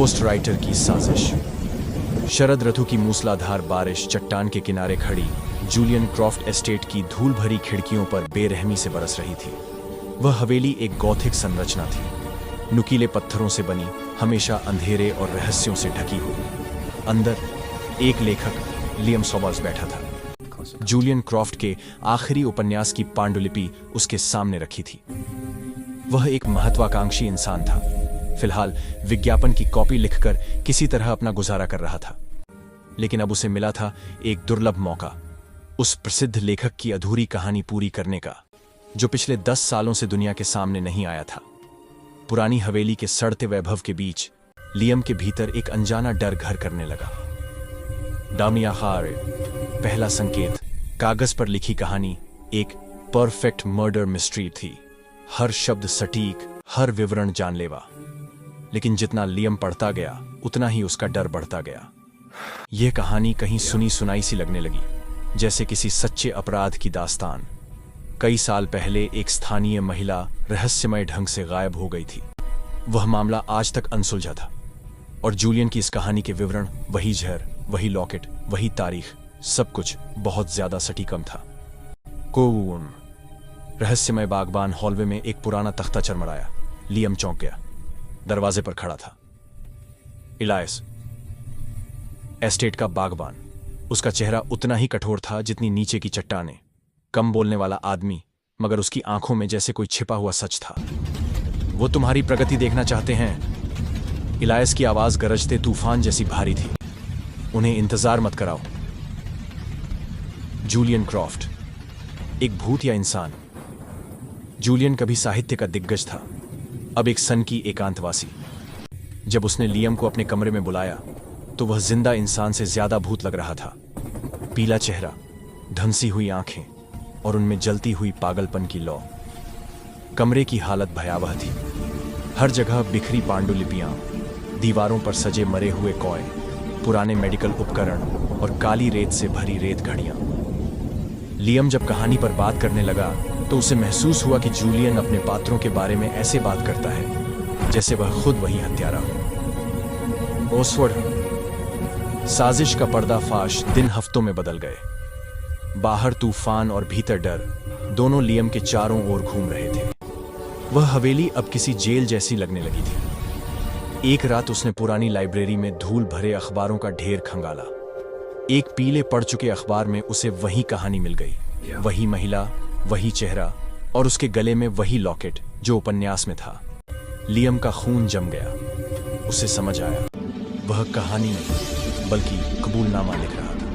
Ghost writer की साजिश। शरद ऋतु की मूसलाधार बारिश चट्टान के किनारे खड़ी जूलियन क्रॉफ्ट एस्टेट की धूल भरी खिड़कियों पर बेरहमी से बरस रही थी। वह हवेली एक गॉथिक संरचना थी, नुकीले पत्थरों से बनी, हमेशा अंधेरे और रहस्यों से ढकी हुई। अंदर एक लेखक लियम सॉमर्स बैठा था। जूलियन क्रॉफ्ट के आखिरी उपन्यास की पांडुलिपि उसके सामने रखी थी। वह एक महत्वाकांक्षी इंसान था, फिलहाल विज्ञापन की कॉपी लिखकर किसी तरह अपना गुजारा कर रहा था। लेकिन अब उसे मिला था एक दुर्लभ मौका, उस प्रसिद्ध लेखक की अधूरी कहानी पूरी करने का, जो पिछले 10 सालों से दुनिया के सामने नहीं आया था। पुरानी हवेली के सड़ते वैभव के बीच लियम के भीतर एक अनजाना डर घर करने लगा। डामियाखार, पहला संकेत, कागज पर लिखी कहानी एक परफेक्ट मर्डर मिस्ट्री थी। हर शब्द सटीक, हर विवरण जानलेवा। लेकिन जितना लियम पढ़ता गया उतना ही उसका डर बढ़ता गया। यह कहानी कहीं सुनी सुनाई सी लगने लगी, जैसे किसी सच्चे अपराध की दास्तान। कई साल पहले एक स्थानीय महिला रहस्यमय ढंग से गायब हो गई थी। वह मामला आज तक अनसुलझा था, और जूलियन की इस कहानी के विवरण, वही जहर, वही लॉकेट, वही तारीख, सब कुछ बहुत ज्यादा सटीकम था। कौन? रहस्यमय बागबान हॉलवे में एक पुराना तख्ता चरमराया। लियम चौंक गया। दरवाजे पर खड़ा था इलायस, एस्टेट का बागबान। उसका चेहरा उतना ही कठोर था जितनी नीचे की चट्टानें। कम बोलने वाला आदमी, मगर उसकी आंखों में जैसे कोई छिपा हुआ सच था। वो तुम्हारी प्रगति देखना चाहते हैं। इलायस की आवाज गरजते तूफान जैसी भारी थी। उन्हें इंतजार मत कराओ। जूलियन क्रॉफ्ट, एक भूत या इंसान? जूलियन कभी साहित्य का दिग्गज था, अब एक सन की एकांतवासी। जब उसने लियम को अपने कमरे में बुलाया तो वह जिंदा इंसान से ज्यादा भूत लग रहा था। पीला चेहरा, धंसी हुई आंखें और उनमें जलती हुई पागलपन की लौ। कमरे की हालत भयावह थी। हर जगह बिखरी पांडुलिपियां, दीवारों पर सजे मरे हुए कौए, पुराने मेडिकल उपकरण और काली रेत से भरी रेत घड़ियां। लियम जब कहानी पर बात करने लगा तो उसे महसूस हुआ कि जूलियन अपने पात्रों के बारे में ऐसे बात करता है जैसे वह खुद वही हत्यारा हो। ओसवर्ड, साजिश का पर्दाफाश दिन हफ्तों में बदल गए। बाहर तूफान और भीतर डर, दोनों लियम के चारों ओर घूम रहे थे। वह हवेली अब किसी जेल जैसी लगने लगी थी। एक रात उसने पुरानी लाइब्रेरी में धूल भरे अखबारों का ढेर खंगाला। एक पीले पड़ चुके अखबार में उसे वही कहानी मिल गई, वही महिला, वही चेहरा और उसके गले में वही लॉकेट जो उपन्यास में था। लियम का खून जम गया। उसे समझ आया, वह कहानी नहीं बल्कि कबूलनामा लिख रहा था।